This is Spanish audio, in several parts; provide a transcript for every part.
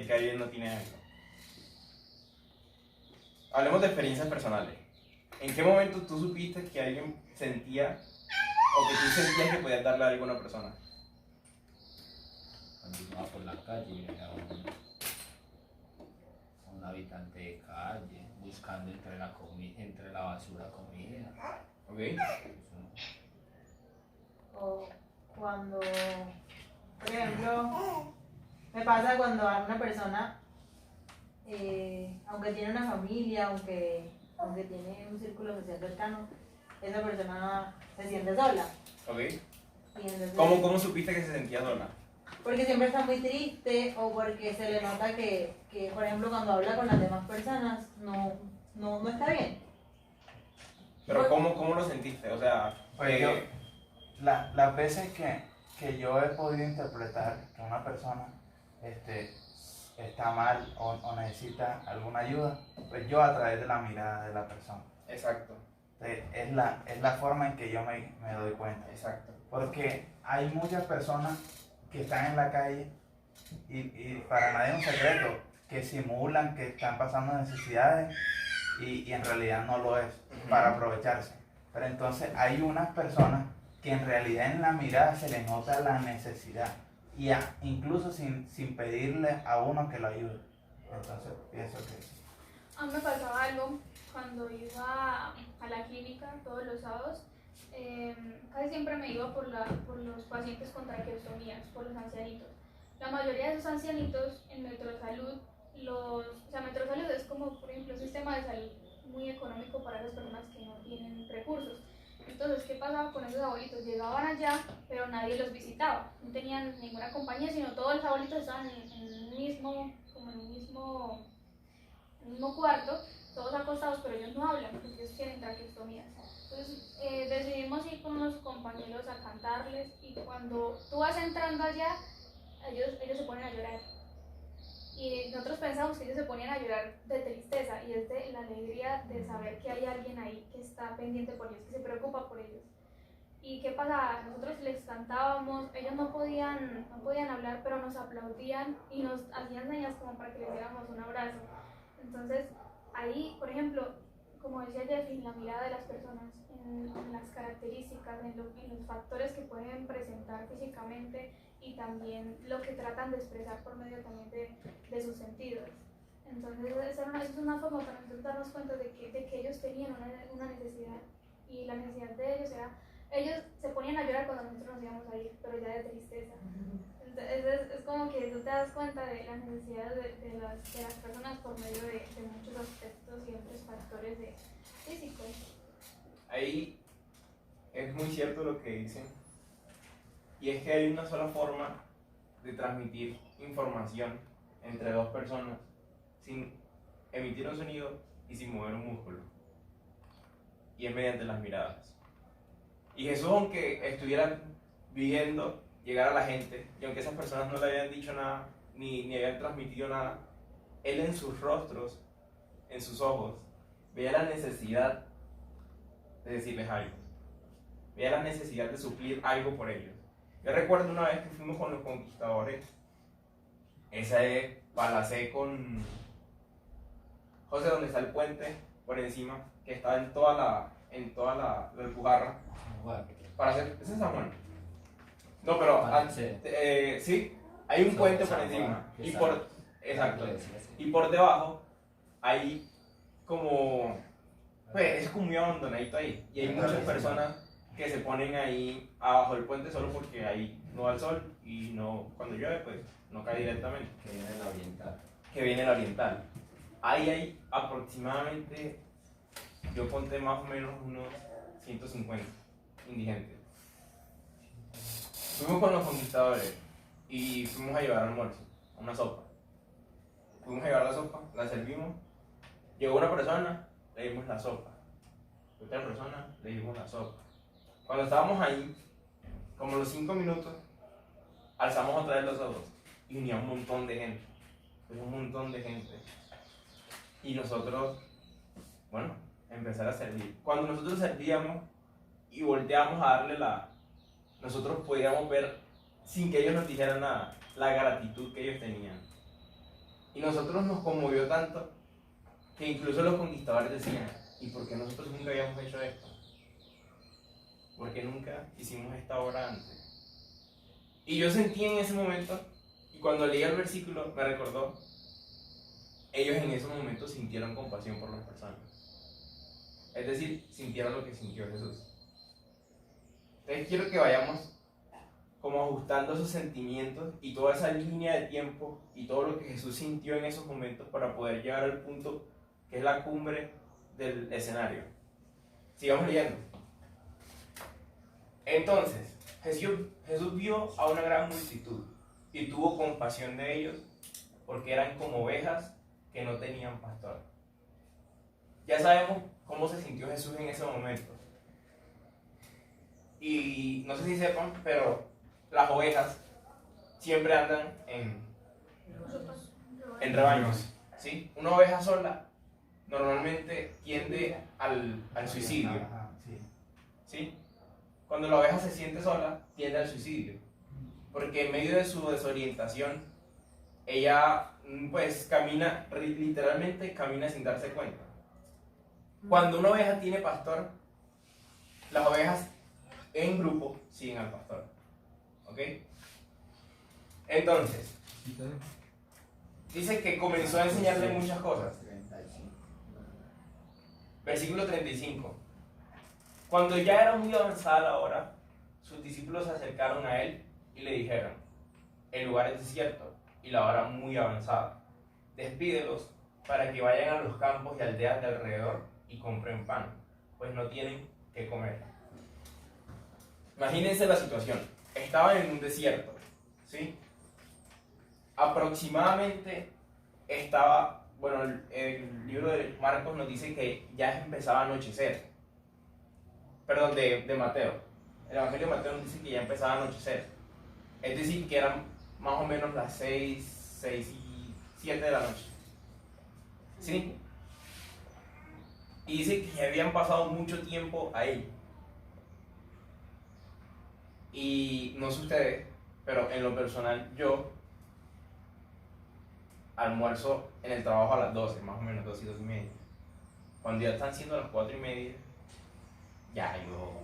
el que alguien no tiene algo. Hablemos de experiencias personales. ¿En qué momento tú supiste que alguien sentía o que tú sentías que podías darle algo a una persona? Cuando iba por la calle y veía a un habitante de calle buscando entre la basura comida. ¿Ok? O cuando, por ejemplo, me pasa cuando a una persona, aunque tiene una familia, aunque tiene un círculo social cercano, esa persona se siente sola. ¿Ok? Y entonces, ¿Cómo supiste que se sentía sola? porque siempre está muy triste o porque se le nota que, por ejemplo, cuando habla con las demás personas no está bien. Pero ¿cómo lo sentiste? O sea, Pues yo, las veces que yo he podido interpretar que una persona está mal o necesita alguna ayuda, pues yo a través de la mirada de la persona. exacto, Es la forma en que yo me doy cuenta. exacto. Porque hay muchas personas que están en la calle y para nadie es un secreto, que simulan que están pasando necesidades y en realidad no lo es, para aprovecharse. Pero entonces hay unas personas que en realidad en la mirada se les nota la necesidad y incluso sin pedirle a uno que lo ayude. Entonces pienso que... A mí me pasaba algo cuando iba a la clínica todos los sábados. Casi siempre me iba por los pacientes con traqueostomías, por los ancianitos. La mayoría de esos ancianitos en Metrosalud, Metrosalud es como, por ejemplo, un sistema de salud muy económico para las personas que no tienen recursos. Entonces, ¿qué pasaba con esos abuelitos? Llegaban allá, pero nadie los visitaba. No tenían ninguna compañía, sino todos los abuelitos estaban en un mismo cuarto, todos acostados, pero ellos no hablan porque ellos tienen traqueostomías. Entonces decidimos ir con unos compañeros a cantarles y cuando tú vas entrando allá, ellos se ponen a llorar. Y nosotros pensamos que ellos se ponían a llorar de tristeza y es de la alegría de saber que hay alguien ahí que está pendiente por ellos, que se preocupa por ellos. ¿Y qué pasaba? Nosotros les cantábamos, ellos no podían hablar, pero nos aplaudían y nos hacían señas como para que les diéramos un abrazo. Entonces, ahí, por ejemplo, como decía Jeffy, la mirada de las personas, en las características, en los factores que pueden presentar físicamente y también lo que tratan de expresar por medio también de sus sentidos. Entonces, esa es una forma para nosotros darnos cuenta de que ellos tenían una necesidad y la necesidad de ellos era, ellos se ponían a llorar cuando nosotros nos íbamos a ir, pero ya de tristeza. Es como que tú te das cuenta de las necesidades de las personas por medio de muchos aspectos y otros factores físicos. Ahí es muy cierto lo que dicen. Y es que hay una sola forma de transmitir información entre dos personas sin emitir un sonido y sin mover un músculo. Y es mediante las miradas. Y Jesús, aunque estuviera viviendo, llegar a la gente, y aunque esas personas no le habían dicho nada, ni habían transmitido nada, él en sus rostros, en sus ojos, veía la necesidad de decirles algo. Veía la necesidad de suplir algo por ellos. Yo recuerdo una vez que fuimos con los conquistadores, esa es Palacé con José, donde está el puente por encima, que está en toda la Alpujarra. Para hacer, ese es San Juan. No, pero sí, hay un puente por encima. Exacto. Y por debajo hay como, pues es como muy abandonadito ahí. Y hay muchas personas que se ponen ahí abajo del puente solo porque ahí no da el sol y no, cuando llueve pues no cae directamente. Que viene el oriental. Ahí hay aproximadamente, yo conté más o menos unos 150 indigentes. Fuimos con los conquistadores y fuimos a llevar almuerzo, una sopa. Fuimos a llevar la sopa, la servimos. Llegó una persona, le dimos la sopa. Otra persona, le dimos la sopa. Cuando estábamos ahí, como los 5 minutos, alzamos otra vez los ojos y unía un montón de gente. Un montón de gente. Y nosotros, bueno, empezar a servir. Cuando nosotros servíamos y volteábamos a darle nosotros podíamos ver, sin que ellos nos dijeran nada, la gratitud que ellos tenían. Y nosotros nos conmovió tanto que incluso los conquistadores decían, ¿y por qué nosotros nunca habíamos hecho esto? ¿Por qué nunca hicimos esta obra antes? Y yo sentí en ese momento, y cuando leí el versículo me recordó, ellos en ese momento sintieron compasión por las personas. Es decir, sintieron lo que sintió Jesús. Entonces quiero que vayamos como ajustando esos sentimientos y toda esa línea de tiempo y todo lo que Jesús sintió en esos momentos para poder llegar al punto que es la cumbre del escenario. Sigamos leyendo. Entonces, Jesús vio a una gran multitud y tuvo compasión de ellos porque eran como ovejas que no tenían pastor. Ya sabemos cómo se sintió Jesús en ese momento. Y no sé si sepan, pero las ovejas siempre andan en rebaños, ¿sí? Una oveja sola normalmente tiende al suicidio, Ajá, sí. ¿sí? Cuando la oveja se siente sola, tiende al suicidio, porque en medio de su desorientación, ella pues camina, literalmente camina sin darse cuenta. Cuando una oveja tiene pastor, las ovejas en grupo siguen al pastor, ¿ok? Entonces, dice que comenzó a enseñarle muchas cosas. Versículo 35. Cuando ya era muy avanzada la hora, sus discípulos se acercaron a él y le dijeron, el lugar es desierto y la hora muy avanzada. Despídelos para que vayan a los campos y aldeas de alrededor y compren pan, pues no tienen que comer. Imagínense la situación. Estaban en un desierto, ¿sí? Aproximadamente estaba, bueno, el libro de Marcos nos dice que ya empezaba a anochecer. Perdón, de Mateo. El Evangelio de Mateo nos dice que ya empezaba a anochecer. Es decir, que eran más o menos las 6 y 7 de la noche. ¿Sí? Y dice que ya habían pasado mucho tiempo ahí. Y no sé ustedes, pero en lo personal yo almuerzo en el trabajo a las 12, más o menos 12 y 12 y media. Cuando ya están siendo las 4 y media, ya yo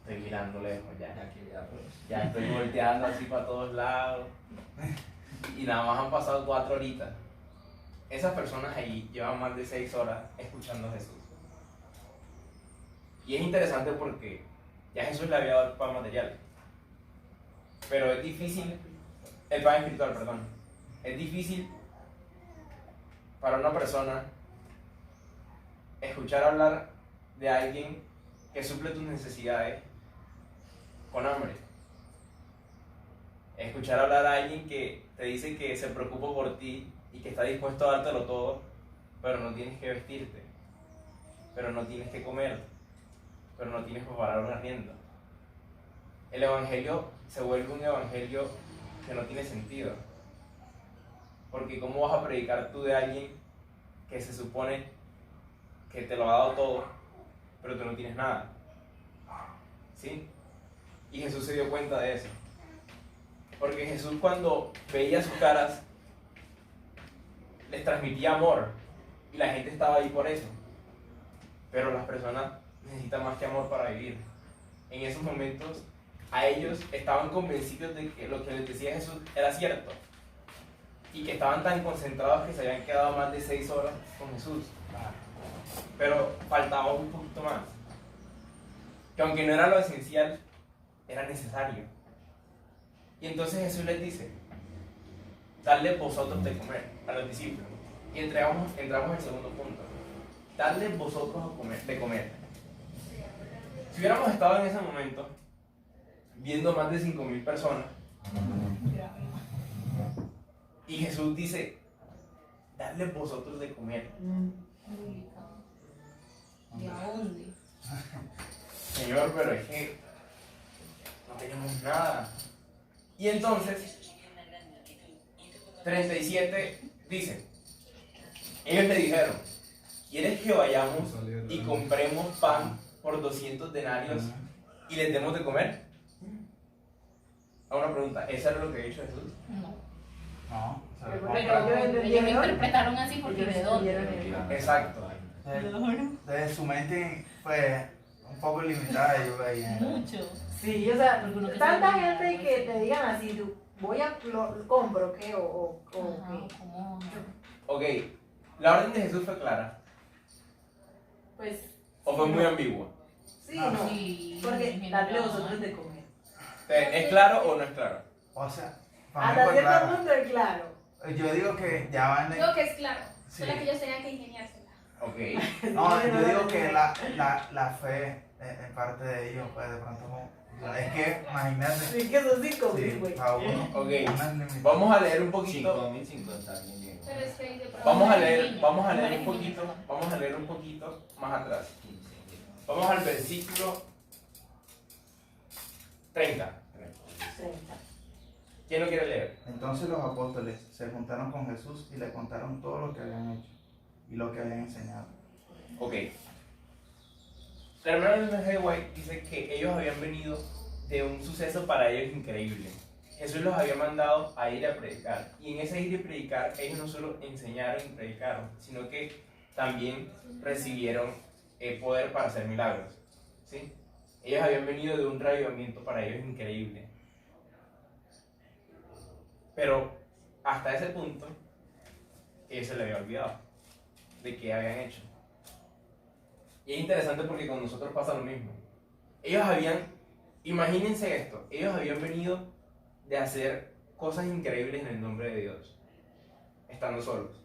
estoy mirando lejos, ya estoy volteando así para todos lados. Y nada más han pasado 4 horitas. Esas personas ahí llevan más de 6 horas escuchando a Jesús. Y es interesante porque ya Jesús le había dado el pan material. Pero es difícil, el pan espiritual, perdón. Es difícil para una persona escuchar hablar de alguien que suple tus necesidades con hambre. Escuchar hablar a alguien que te dice que se preocupa por ti y que está dispuesto a dártelo todo, pero no tienes que vestirte, pero no tienes que comer, pero no tienes que pagar un arriendo. El evangelio se vuelve un evangelio que no tiene sentido. Porque ¿cómo vas a predicar tú de alguien que se supone que te lo ha dado todo, pero tú no tienes nada? ¿Sí? Y Jesús se dio cuenta de eso. Porque Jesús, cuando veía sus caras, les transmitía amor. Y la gente estaba ahí por eso. Pero las personas necesitan más que amor para vivir. En esos momentos, a ellos estaban convencidos de que lo que les decía Jesús era cierto. Y que estaban tan concentrados que se habían quedado más de 6 horas con Jesús. Pero faltaba un poquito más. Que aunque no era lo esencial, era necesario. Y entonces Jesús les dice, dadle vosotros de comer a los discípulos. Y entramos al segundo punto. Dadle vosotros de comer. Si hubiéramos estado en ese momento, viendo más de 5,000 personas, y Jesús dice, dadle vosotros de comer. ¿De dónde? Señor, pero es que no tenemos nada. Y entonces, 37 dice, ellos le dijeron, ¿quieres que vayamos y compremos pan por 200 denarios y les demos de comer? A una pregunta, ¿eso era lo que ha dicho Jesús? No. No, Pero Ellos interpretaron así porque de dónde. Exacto. Entonces su mente fue un poco limitada, yo veía. Mucho. Sí, o sea, Porque uno que tanta sabe- gente que te digan así, tú, voy a, lo compro, ¿qué? O Ajá, qué. ¿cómo? Ok, ¿la orden de Jesús fue clara? Pues, ¿O fue muy ambigua? sí, Ah, no. Sí, Porque me darle a miraba. vosotros de comer. ¿Es claro o no es claro? O sea, para mí Hasta fue cierto claro. punto es claro. Yo digo que ya van Digo que es claro, Sí. solo que ellos tenían que ingeniársela. Ok. No, yo digo que la fe en parte de ellos, pues de pronto es que imagínate. Sí, que son 5.000, Sí, güey. a uno. Ok. una limitación. Vamos a leer un poquito. 5050 alguien llegó. Pero es que ahí de pronto. Vamos a Vamos leer un poquito más atrás. Vamos al versículo 30. 30. ¿Quién lo quiere leer? Entonces los apóstoles se juntaron con Jesús y le contaron todo lo que habían hecho y lo que habían enseñado. Ok. La hermana de G. White dice que ellos habían venido de un suceso para ellos increíble. Jesús los había mandado a ir a predicar. Y en ese ir a predicar, ellos no solo enseñaron y predicaron, sino que también recibieron poder para hacer milagros. ¿Sí? Ellos habían venido de un reavivamiento para ellos increíble. Pero hasta ese punto, ellos se les había olvidado de qué habían hecho. Y es interesante porque con nosotros pasa lo mismo. Ellos habían, imagínense esto, ellos habían venido de hacer cosas increíbles en el nombre de Dios, estando solos,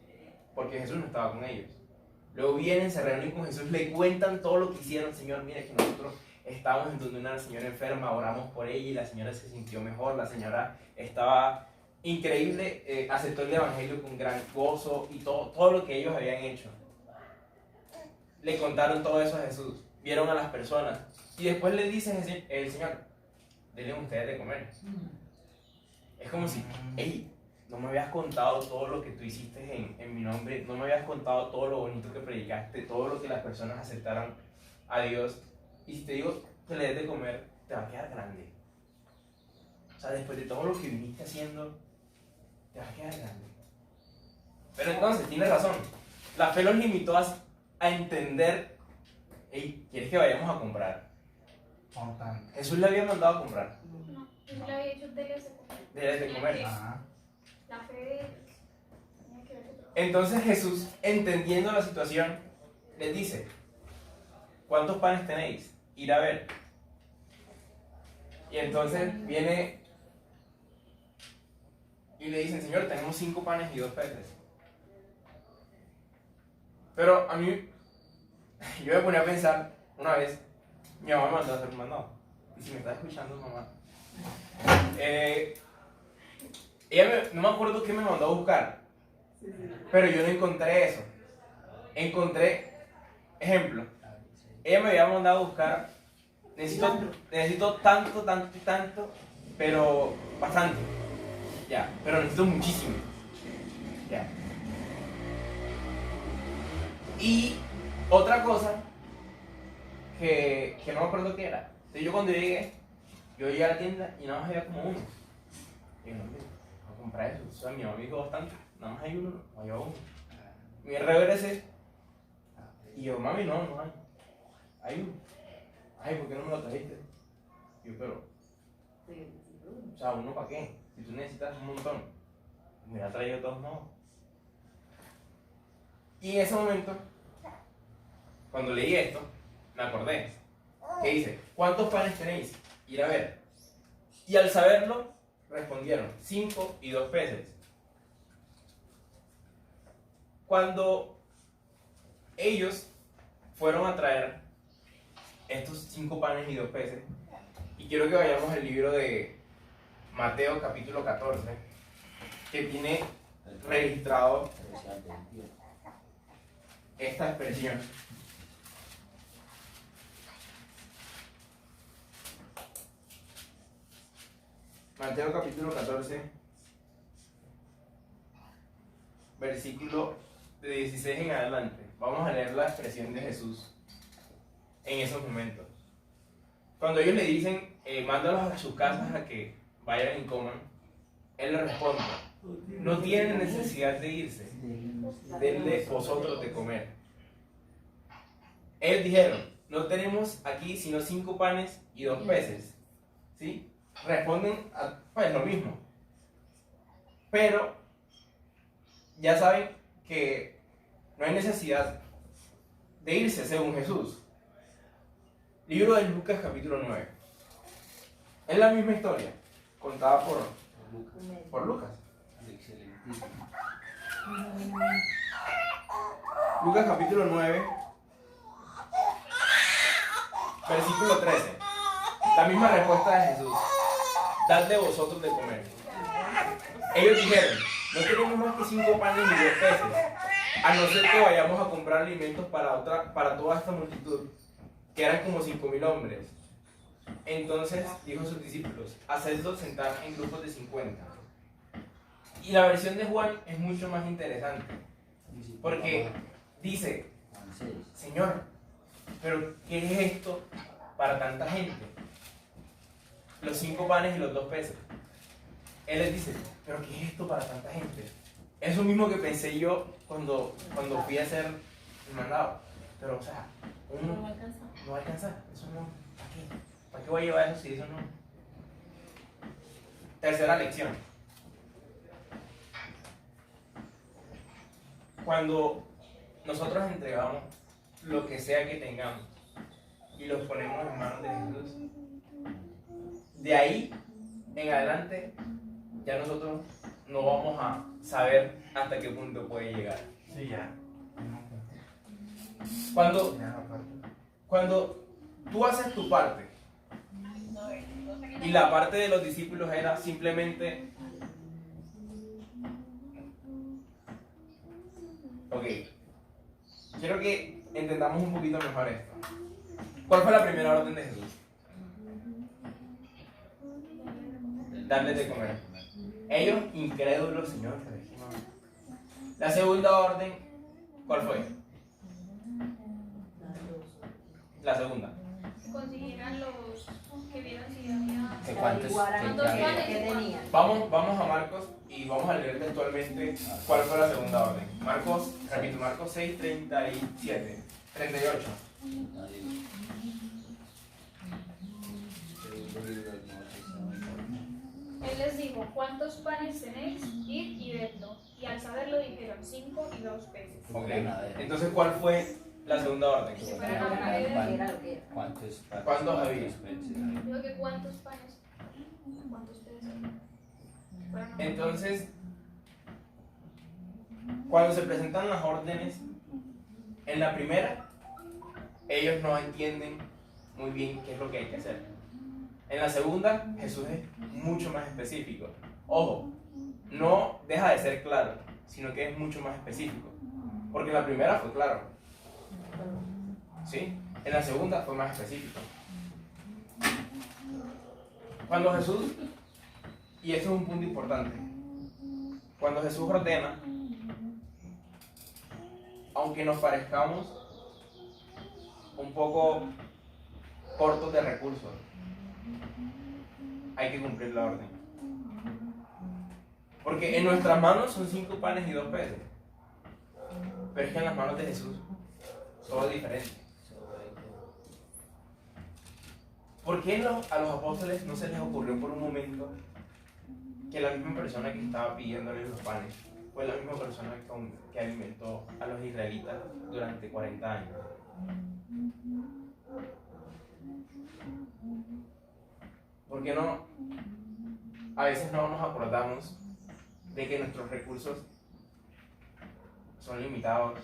porque Jesús no estaba con ellos. Luego vienen, se reúnen con Jesús, le cuentan todo lo que hicieron. Señor, mira que nosotros estábamos en donde una señora enferma, oramos por ella y la señora se sintió mejor, la señora estaba increíble, aceptó el evangelio con gran gozo y todo lo que ellos habían hecho. Le contaron todo eso a Jesús, vieron a las personas y después le dice el Señor, denle ustedes de comer. Es como si, hey, no me habías contado todo lo que tú hiciste en mi nombre, no me habías contado todo lo bonito que predicaste, todo lo que las personas aceptaron a Dios. Y si te digo que le des de comer, te va a quedar grande. O sea, después de todo lo que viniste haciendo, te va a quedar grande. Pero entonces, tienes razón, la fe los limitó a entender, hey, ¿quieres que vayamos a comprar? Con tanto. Jesús le había mandado a comprar, No, yo le había dicho déles de comer. debes de comer. Ajá. La fe de ellos tenía que ver otro. Entonces Jesús, entendiendo la situación, les dice, ¿cuántos panes tenéis? Ir a ver. Y entonces viene y le dicen, Señor, tenemos 5 panes y 2 peces. Pero a mí, yo me ponía a pensar, una vez, mi mamá me mandó a hacer un mandado. Y si me está escuchando, mamá. No me acuerdo qué me mandó a buscar, pero yo no encontré eso. Encontré, ejemplo, ella me había mandado a buscar, necesito tanto, pero bastante. Ya, pero necesito muchísimo. Ya. Y otra cosa que no me acuerdo qué era. Entonces yo cuando llegué a la tienda y nada más había como uno. Y yo, no, voy a comprar eso. O sea, mi mamá me dijo bastante. Nada más hay uno, no había uno. Y me regresé. Y yo, mami, no hay. Hay uno. Ay, ¿por qué no me lo trajiste? Y yo, pero, o sea, ¿uno para qué? Si tú necesitas un montón. Me hubiera traído de todos modos. Y en ese momento, cuando leí esto, me acordé. Que dice, ¿cuántos panes tenéis? Ir a ver. Y al saberlo, respondieron, 5 y 2 peces. Cuando ellos fueron a traer estos 5 panes y 2 peces, y quiero que vayamos al libro de Mateo capítulo 14, que tiene registrado esta expresión. Mateo capítulo 14, versículo de 16 en adelante. Vamos a leer la expresión de Jesús en esos momentos. Cuando ellos le dicen, mándalos a sus casas a que vayan y coman, Él le responde, no tienen necesidad de irse, denle vosotros de comer. Ellos dijeron, no tenemos aquí sino 5 panes y 2 peces. ¿Sí? Responden a pues, lo mismo. Pero ya saben que no hay necesidad de irse según Jesús. Libro de Lucas capítulo 9. Es la misma historia, contada por Lucas. Excelentísimo. Lucas capítulo 9, versículo 13. La misma respuesta de Jesús. Dadle vosotros de comer. Ellos dijeron, no tenemos más que 5 panes y 2 peces, a no ser que vayamos a comprar alimentos para toda esta multitud, que eran como 5.000 hombres. Entonces dijo a sus discípulos, hacedlos sentar en grupos de 50. Y la versión de Juan es mucho más interesante, porque dice, Señor, pero ¿qué es esto para tanta gente? Los 5 panes y los 2 peces. Él les dice, pero ¿qué es esto para tanta gente? Eso mismo que pensé yo cuando fui a hacer el mandado. Pero, o sea, uno No va a alcanzar. no va a alcanzar. Eso no, ¿para qué? ¿Para qué voy a llevar eso si eso no? Tercera lección. Cuando nosotros entregamos lo que sea que tengamos y los ponemos en manos de Jesús, de ahí en adelante ya nosotros no vamos a saber hasta qué punto puede llegar. Sí, ya. Cuando tú haces tu parte y la parte de los discípulos era simplemente ok, quiero que entendamos un poquito mejor esto. ¿Cuál fue la primera orden de Jesús? Darles de comer. Ellos, incrédulos, Señor, te decimos. La segunda orden, ¿cuál fue? La segunda. Que consiguieran los que vieron si había. ¿Que cuántos Averiguaran que qué- había? qué tenían. Vamos a Marcos y vamos a leer textualmente cuál fue la segunda orden. Marcos, repito, Marcos 6, 37, 38. Él les dijo, ¿cuántos panes tenéis? Id y vedlo. Y al saberlo dijeron, 5 y 2 peces. Ok, entonces ¿cuál fue la segunda orden? Que fueran a Era beber. lo que era. ¿Cuántos ¿Cuántos había? Digo que ¿cuántos panes? ¿Cuántos peces? Fueran a beber. Entonces, cuando se presentan las órdenes, en la primera, ellos no entienden muy bien qué es lo que hay que hacer. En la segunda, Jesús es mucho más específico. Ojo, no deja de ser claro, sino que es mucho más específico. Porque en la primera fue claro, ¿sí? En la segunda fue más específico. Cuando Jesús, y esto es un punto importante, cuando Jesús ordena, aunque nos parezcamos un poco cortos de recursos, hay que cumplir la orden. Porque en nuestras manos son 5 panes y 2 peces. Pero es que en las manos de Jesús todo es diferente. ¿Por qué a los apóstoles no se les ocurrió por un momento que la misma persona que estaba pidiéndoles los panes fue la misma persona que alimentó a los israelitas durante 40 años? ¿Por qué no? A veces no nos acordamos de que nuestros recursos son limitados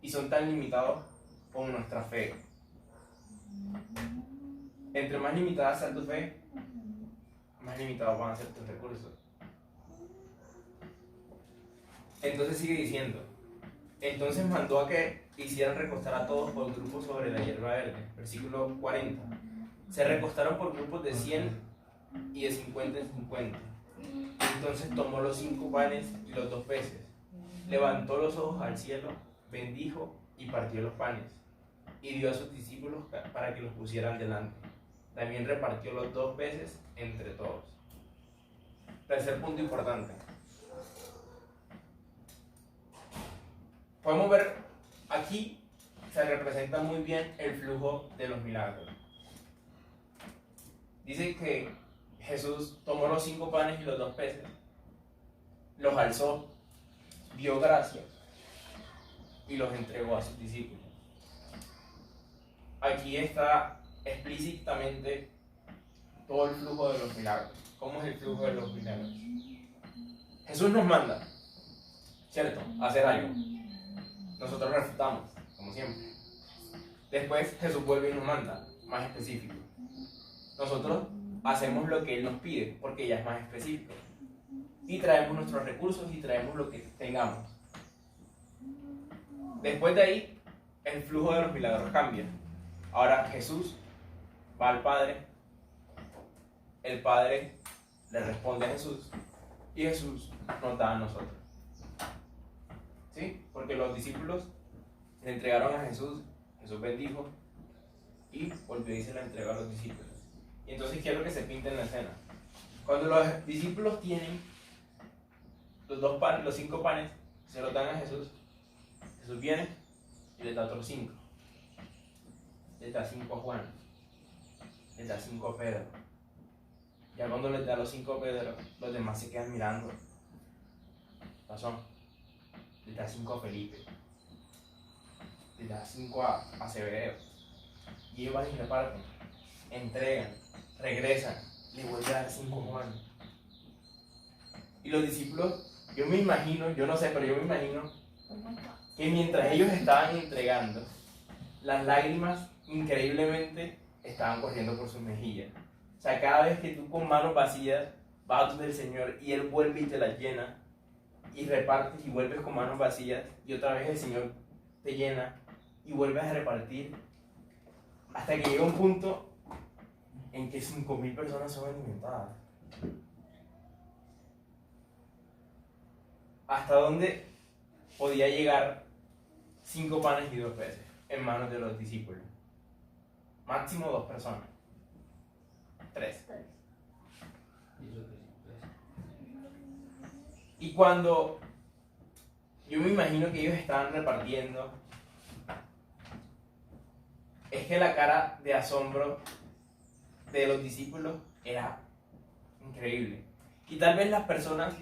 y son tan limitados como nuestra fe. Entre más limitada sea tu fe, más limitados van a ser tus recursos. Entonces sigue diciendo, entonces mandó a que hicieran recostar a todos por grupos sobre la hierba verde. Versículo 40. Se recostaron por grupos de 100 y de 50 en 50. Entonces tomó los 5 panes y los 2 peces, levantó los ojos al cielo, bendijo y partió los panes, y dio a sus discípulos para que los pusieran delante. También repartió los 2 peces entre todos. Tercer punto importante. Podemos ver aquí se representa muy bien el flujo de los milagros. Dice que Jesús tomó los 5 panes y los 2 peces, los alzó, dio gracias y los entregó a sus discípulos. Aquí está explícitamente todo el flujo de los milagros. ¿Cómo es el flujo de los milagros? Jesús nos manda, ¿cierto?, a hacer algo. Nosotros refutamos, como siempre. Después Jesús vuelve y nos manda, más específico. Nosotros hacemos lo que Él nos pide, porque ya es más específico. Y traemos nuestros recursos y traemos lo que tengamos. Después de ahí, el flujo de los milagros cambia. Ahora Jesús va al Padre, el Padre le responde a Jesús y Jesús nos da a nosotros. ¿Sí? Porque los discípulos le entregaron a Jesús, Jesús bendijo y volvió y se la entregó a los discípulos. Y entonces quiero que se pinte en la escena. Cuando los discípulos tienen los 5 panes, se los dan a Jesús, Jesús viene y les da otros 5. Les da 5 a Juan, les da 5 a Pedro. Ya cuando les da los 5 a Pedro, los demás se quedan mirando. Pasó. Les da 5 a Felipe, les da 5 a Zebedeo. Y ellos van y reparten, entregan, regresan, le vuelven a dar 5 a Juan. Y los discípulos, yo me imagino, yo no sé, pero yo me imagino que mientras ellos estaban entregando, las lágrimas increíblemente estaban corriendo por sus mejillas. O sea, cada vez que tú con manos vacías vas donde el Señor y Él vuelve y te las llena, y repartes y vuelves con manos vacías, y otra vez el Señor te llena y vuelves a repartir, hasta que llega un punto en que 5.000 personas son alimentadas. ¿Hasta dónde podía llegar 5 panes y 2 peces en manos de los discípulos? Máximo 2 personas. 3. Y cuando yo me imagino que ellos estaban repartiendo, es que la cara de asombro de los discípulos era increíble. Y tal vez las personas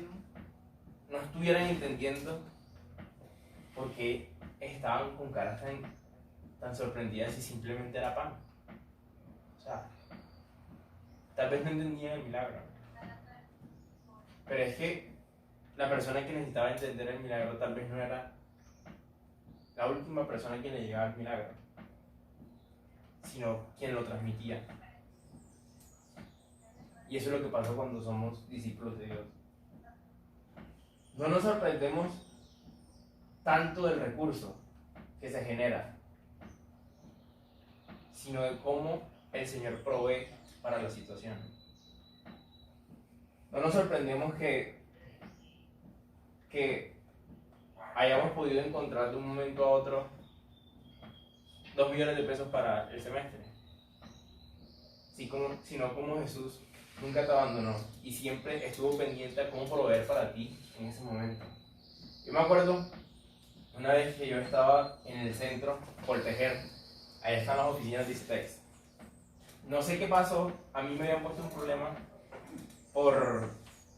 no estuvieran entendiendo por qué estaban con caras tan sorprendidas si simplemente era pan. O sea, tal vez no entendían el milagro. Pero es que la persona que necesitaba entender el milagro tal vez no era la última persona a quien le llegaba el milagro, sino quien lo transmitía. Y eso es lo que pasa cuando somos discípulos de Dios. No nos sorprendemos tanto del recurso que se genera, sino de cómo el Señor provee para la situación. No nos sorprendemos que hayamos podido encontrar de un momento a otro 2 millones de pesos para el semestre, sino como Jesús nunca te abandonó y siempre estuvo pendiente a cómo proveer para ti en ese momento. Yo me acuerdo una vez que yo estaba en el centro por Tejer, ahí están las oficinas de Istex. No sé qué pasó, a mí me habían puesto un problema por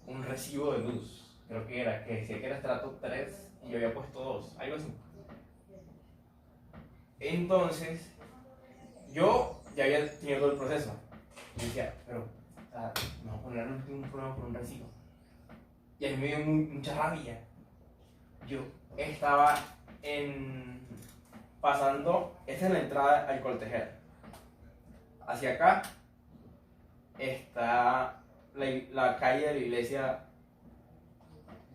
un recibo de luz, creo que decía que era estrato 3 y yo había puesto 2, algo así. Entonces, yo ya había tenido todo el proceso. Y decía, pero, me voy a poner un problema por un recibo. Y a mí me dio mucha rabia. Yo estaba pasando, esta es la entrada al Coltejer. Hacia acá está la calle de la iglesia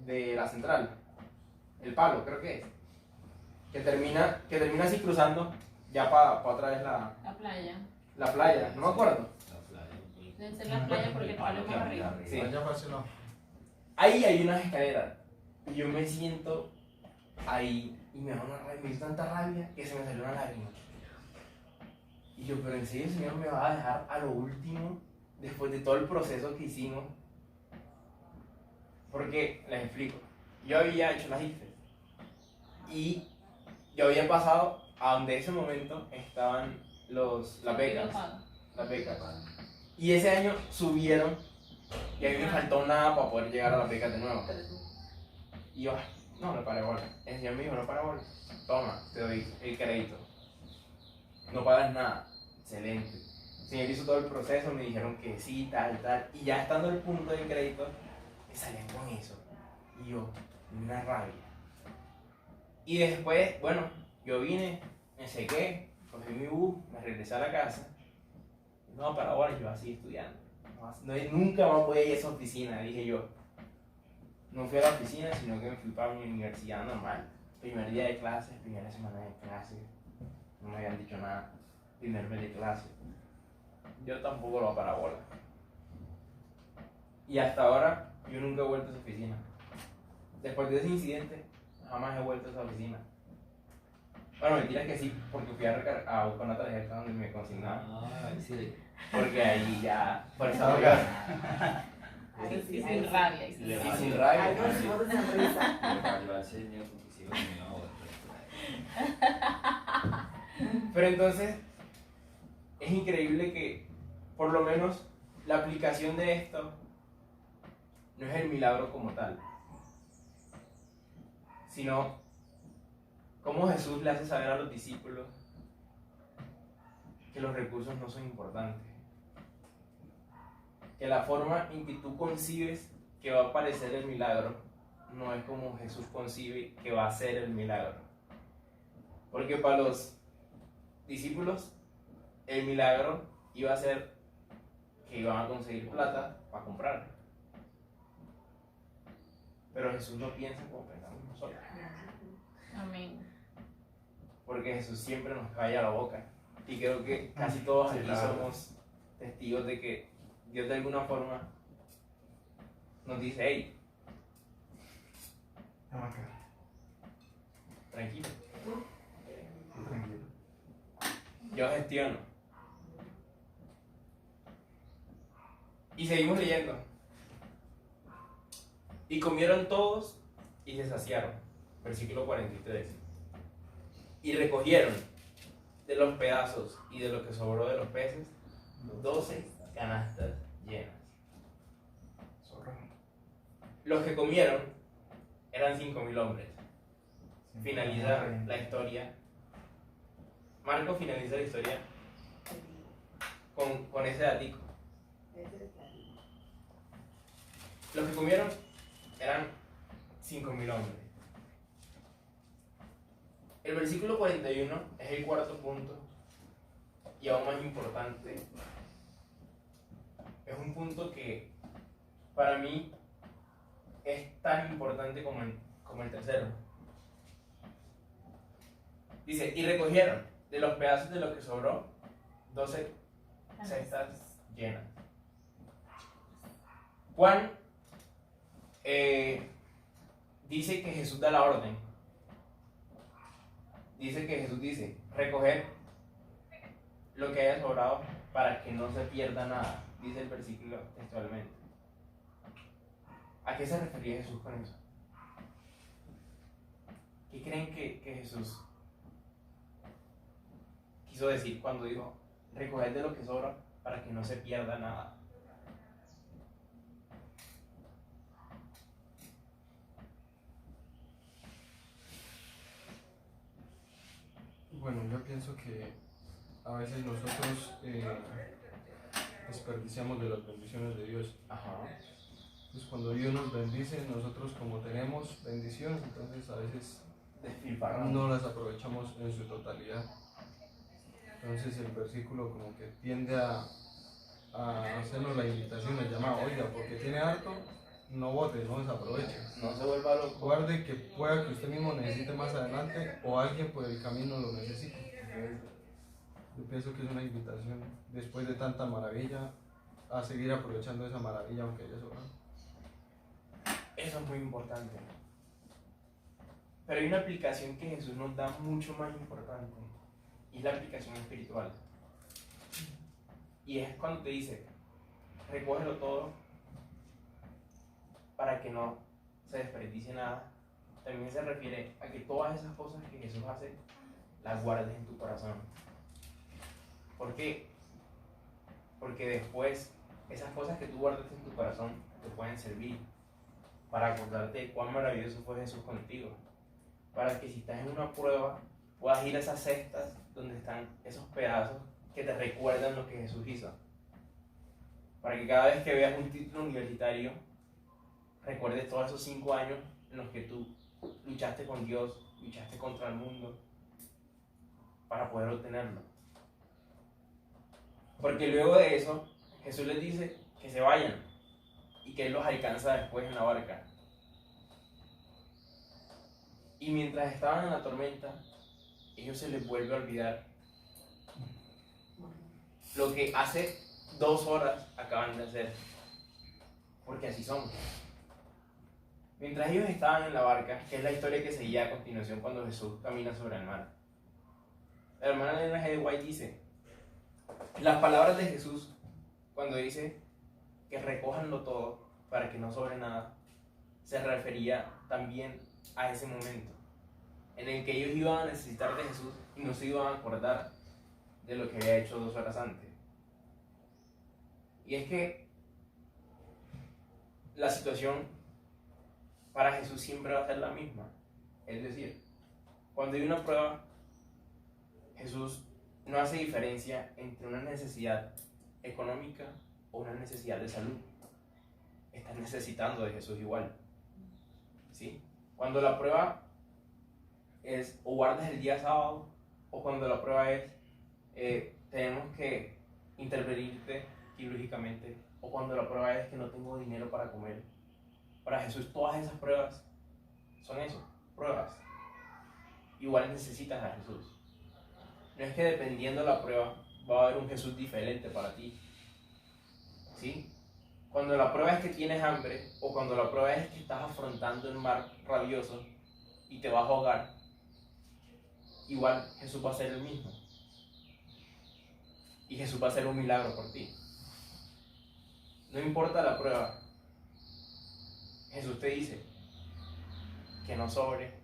de la central, el Palo creo que es, que termina así cruzando ya para otra vez la playa, no me acuerdo. Debe ser la playa porque el palo es más arriba. Sí. Sí. Ahí hay unas escaleras y yo me siento ahí y me da una rabia, me dio tanta rabia que se me salió una lágrima. Y yo, pero en serio el Señor me va a dejar a lo último, después de todo el proceso que hicimos, Porque, les explico, yo había hecho las IFES y yo había pasado a donde ese momento estaban las becas. Las becas. Y ese año subieron y a mí me faltó nada para poder llegar a las becas de nuevo. Y yo, no paré bola. El señor me dijo, no paré bola. Toma, te doy el crédito. No pagas nada. Excelente. El señor hizo todo el proceso, me dijeron que sí, tal. Y ya estando en el punto del crédito, me salían con eso. Y yo, una rabia. Y después, bueno, yo vine, me sequé, cogí mi bus, me regresé a la casa. No, para ahora yo así estudiando. Nunca más voy a ir a esa oficina, dije yo. No fui a la oficina, sino que me fui para mi universidad normal. Primer día de clases, primera semana de clases. No me habían dicho nada. Primer mes de clases. Yo tampoco lo voy a parar bola. Y hasta ahora, yo nunca he vuelto a esa oficina. Después de ese incidente, jamás he vuelto a esa oficina. Bueno, mentira que sí, porque fui a buscar una tarjeta donde me consignaban. Sí. Porque ahí ya. Por esa Y sin rabia. Y sin rabia. Ay, no, se bota sonrisa. Me falló al señor porque si no me iba a botar. Pero entonces, es increíble que, por lo menos, la aplicación de esto no es el milagro como tal, sino cómo Jesús le hace saber a los discípulos que los recursos no son importantes. Que la forma en que tú concibes que va a aparecer el milagro no es como Jesús concibe que va a ser el milagro. Porque para los discípulos el milagro iba a ser que iban a conseguir plata para comprar. Pero Jesús no piensa como pensamos nosotros. Amén. Porque Jesús siempre nos calla la boca. Y creo que casi todos Sí, aquí claro. somos testigos de que Dios de alguna forma nos dice, hey, Vamos acá. tranquilo, Tú tranquilo. yo gestiono. Y seguimos leyendo. Y comieron todos y se saciaron. Versículo 43. Y recogieron de los pedazos y de lo que sobró de los peces 12 canastas llenas. Zorro. Los que comieron eran 5.000 hombres. Finaliza la historia. Marco finaliza la historia con ese datico. Los que comieron eran 5.000 hombres. El versículo 41 es el cuarto punto y aún más importante. Es un punto que para mí es tan importante como el tercero. Dice, y recogieron de los pedazos de lo que sobró 12 cestas llenas. Juan dice que Jesús da la orden. Dice que Jesús dice, recoger lo que haya sobrado para que no se pierda nada. Dice el versículo textualmente. ¿A qué se refería Jesús con eso? ¿Qué creen que Jesús quiso decir cuando dijo, recoger de lo que sobra para que no se pierda nada? Bueno, yo pienso que a veces nosotros desperdiciamos de las bendiciones de Dios. Ajá. Pues cuando Dios nos bendice, nosotros como tenemos bendiciones, entonces a veces Despilfarrado. no las aprovechamos en su totalidad. Entonces el versículo como que tiende a hacernos la invitación, el llamado, oiga, porque tiene harto, no bote, no desaproveche. No se vuelva loco. Guarde que pueda que usted mismo necesite más adelante o alguien por el camino lo necesite. Yo pienso que es una invitación, después de tanta maravilla, a seguir aprovechando esa maravilla aunque haya sobrado. Eso es muy importante. Pero hay una aplicación que Jesús nos da mucho más importante. Y es la aplicación espiritual. Y es cuando te dice, recógelo todo para que no se desperdicie nada, también se refiere a que todas esas cosas que Jesús hace, las guardes en tu corazón. ¿Por qué? Porque después esas cosas que tú guardas en tu corazón te pueden servir para acordarte de cuán maravilloso fue Jesús contigo. Para que si estás en una prueba, puedas ir a esas cestas donde están esos pedazos que te recuerdan lo que Jesús hizo. Para que cada vez que veas un título universitario, recuerdes todos esos 5 años en los que tú luchaste con Dios, luchaste contra el mundo, para poder obtenerlo. Porque luego de eso, Jesús les dice que se vayan y que Él los alcanza después en la barca. Y mientras estaban en la tormenta, ellos se les vuelve a olvidar lo que hace 2 horas acaban de hacer. Porque así somos. Mientras ellos estaban en la barca, que es la historia que seguía a continuación cuando Jesús camina sobre el mar, la hermana Elena G. White dice, las palabras de Jesús cuando dice que recójanlo todo para que no sobre nada, se refería también a ese momento en el que ellos iban a necesitar de Jesús y no se iban a acordar de lo que había hecho 2 horas antes. Y es que la situación para Jesús siempre va a ser la misma. Es decir, cuando hay una prueba, Jesús no hace diferencia entre una necesidad económica o una necesidad de salud. Estás necesitando de Jesús igual. ¿Sí? Cuando la prueba es o guardas el día sábado, o cuando la prueba es tenemos que intervenirte quirúrgicamente, o cuando la prueba es que no tengo dinero para comer. Para Jesús todas esas pruebas son eso, pruebas. Igual necesitas a Jesús. No es que dependiendo de la prueba va a haber un Jesús diferente para ti. ¿Sí? Cuando la prueba es que tienes hambre, o cuando la prueba es que estás afrontando el mar rabioso y te vas a ahogar, igual Jesús va a hacer el mismo. Y Jesús va a hacer un milagro por ti. No importa la prueba, Jesús te dice que no sobre,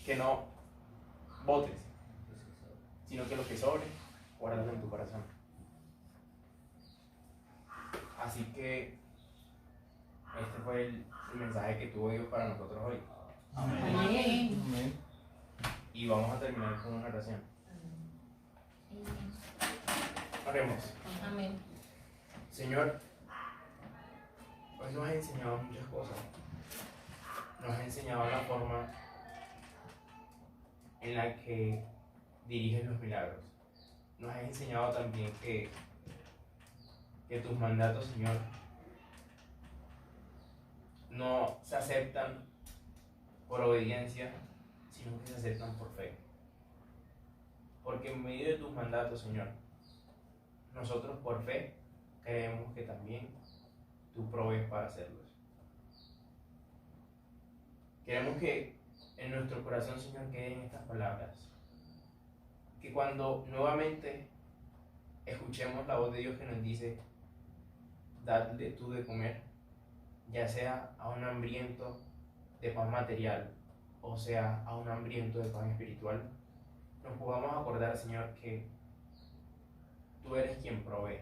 que no botes, sino que lo que sobre, guárdalo en tu corazón. Así que este fue el mensaje que tuvo Dios para nosotros hoy. Amén. Amén. Amén. Y vamos a terminar con una oración. Oremos. Amén. Señor, hoy nos has enseñado muchas cosas. Nos has enseñado la forma en la que diriges los milagros. Nos has enseñado también que tus mandatos, Señor, no se aceptan por obediencia, sino que se aceptan por fe. Porque en medio de tus mandatos, Señor, nosotros por fe creemos que también tú provees para hacerlos. Queremos que en nuestro corazón, Señor, queden estas palabras. Que cuando nuevamente escuchemos la voz de Dios que nos dice, dadle tú de comer, ya sea a un hambriento de pan material, o sea, a un hambriento de pan espiritual, nos podamos acordar, Señor, que tú eres quien provee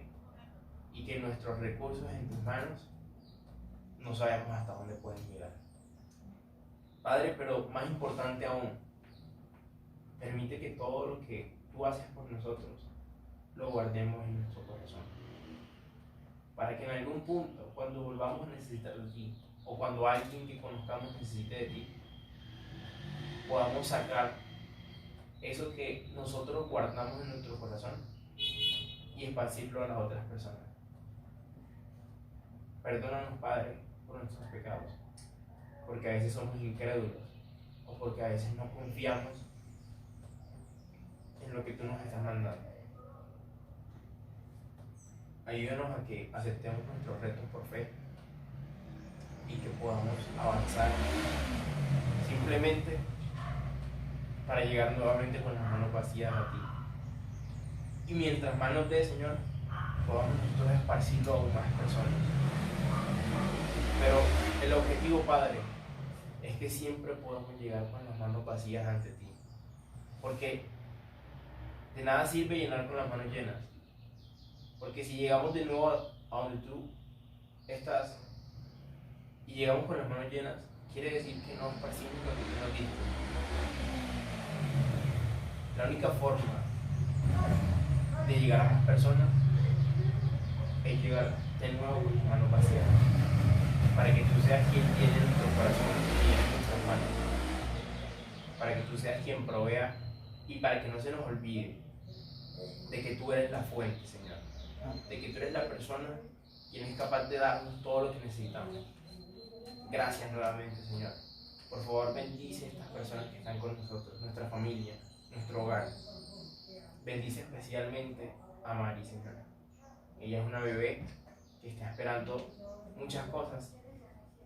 y que nuestros recursos en tus manos no sabemos hasta dónde pueden llegar. Padre, pero más importante aún, permite que todo lo que tú haces por nosotros lo guardemos en nuestro corazón. Para que en algún punto, cuando volvamos a necesitar de ti, o cuando alguien que conozcamos necesite de ti, podamos sacar eso que nosotros guardamos en nuestro corazón y esparcirlo a las otras personas. Perdónanos, Padre, por nuestros pecados, porque a veces somos incrédulos, o porque a veces no confiamos en lo que tú nos estás mandando. Ayúdanos a que aceptemos nuestros retos por fe y que podamos avanzar simplemente para llegar nuevamente con las manos vacías a ti. Y mientras más nos dé, Señor, podamos nosotros esparcirlo a aún más personas. Pero El objetivo, Padre, es que siempre podamos llegar con las manos vacías ante ti. Porque de nada sirve llenar con las manos llenas. Porque si llegamos de nuevo a donde tú estás y llegamos con las manos llenas, quiere decir que no esparcimos lo que tú nos diste. La única forma de llegar a más personas es llegar de nuevo con las manos vacías, para que tú seas quien tiene nuestro corazón y en nuestras manos, para que tú seas quien provea y para que no se nos olvide de que tú eres la fuente, Señor, de que tú eres la persona quien es capaz de darnos todo lo que necesitamos. Gracias nuevamente, Señor. Por favor, bendice a estas personas que están con nosotros, nuestra familia, nuestro hogar. Bendice especialmente a Mari, Señor. Ella es una bebé que está esperando muchas cosas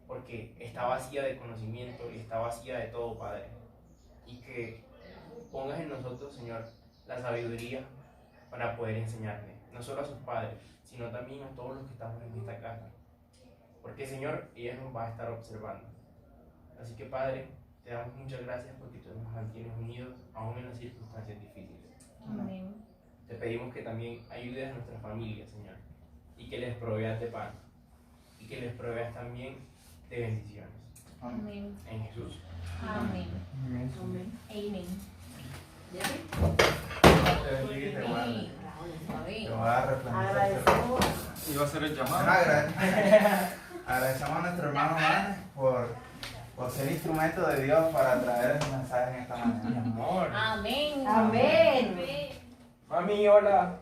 porque está vacía de conocimiento y está vacía de todo, Padre. Y que pongas en nosotros, Señor, la sabiduría para poder enseñarle, no solo a sus padres, sino también a todos los que estamos en esta casa. Porque, Señor, ella nos va a estar observando. Así que, Padre, te damos muchas gracias porque tú nos mantienes unidos aún en las circunstancias difíciles. Amén. Te pedimos que también ayudes a nuestras familias, Señor, y que les proveas de pan, y que les proveas también de bendiciones. Amén. En Jesús. Amén. Amén. Amén. ¿Ya ves? Te bendiga y te guarde. Sí, bravo, Te suave. va a resplandecer. Agradecemos. Iba a ser el llamado. Bueno, agradecemos a nuestro hermano Juan por ser instrumento de Dios para traer el mensaje en esta Mi mañana. amor. Amén. Amén. Amén. Mami, hola.